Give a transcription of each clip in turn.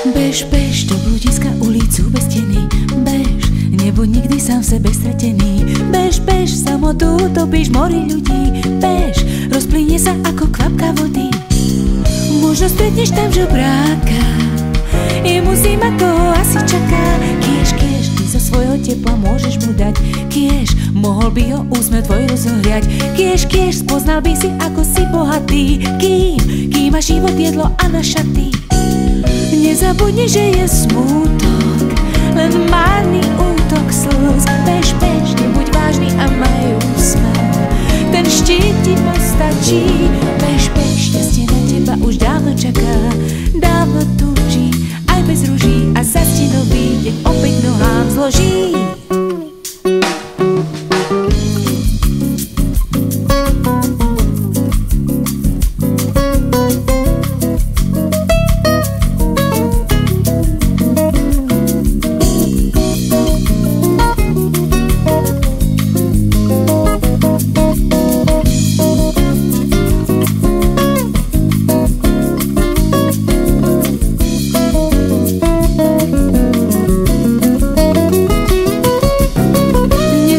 Bež, bež do bludiska ulicu bez steny. Bež, nebuď nikdy sám v sebe stratený. Bež, bež, samotu topíš mori ľudí. Bež, rozplynie sa ako kvapka vody. Možno stretneš tam žobráka, jemu zima toho asi čaká. Kiež, kiež, ty zo svojho tepla môžeš mu dať. Kiež, mohol by ho úsmev tvoj rozohriať. Kiež, kiež, spoznal by si, ako si bohatý. Kým máš život, jedlo a na šaty. Nezabudni, že je smútok, len márny útok slz. Bež, bež, nebuď vážny a maj úsmev, ten štít ti postačí. Bež, bež, šťastie na teba už dávno čaká, dávno túži, aj bez ruží, a zas ti nový deň opäť nohám zloží.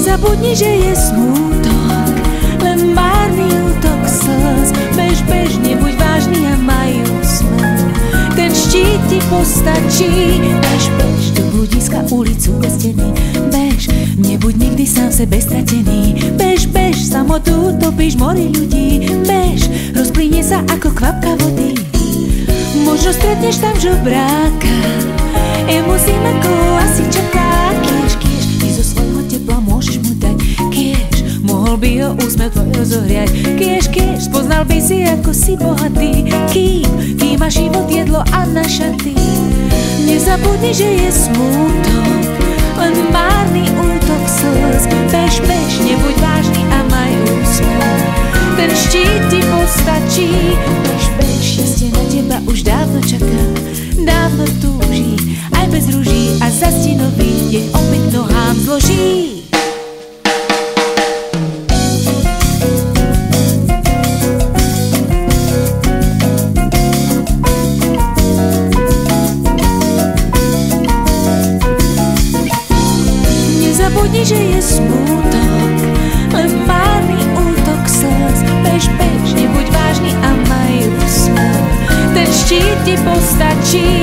Zabudni, že je smútok, len márny útok slz. Bež, bež, nebuď vážny a maj úsmev, ten štít ti postačí. Bež, bež do bludiska ulicu bez steny. Bež, nebuď nikdy sám v sebe stratený. Bež, bež, samotu topíš mori ľudí. Bež, rozplynie sa ako kvapka vody. Možno stretneš tam žobráka, jemu zima asi čaká. Kiež, kiež, ty zo svojho tepla môžeš mu dať. Kiež, mohol by ho úsmev tvoj rozohriať. Kiež, kiež, spoznal by si, ako si bohatý. Kým máš život, jedlo a na šaty. Nezabudni, že je smútok, len márny útok slz. Bež, bež, nebuď vážny a maj úsmev, ten štít ti postačí. Bež, bež, šťastie na teba už dávno čaká, dávno túži, aj bez ruží, a zas ti nový deň opäť nohám zloží. Nezabudni, že je smútok, len márny útok slz. Bež, bež, nebuď vážny a maj úsmev, ten štít ti postačí.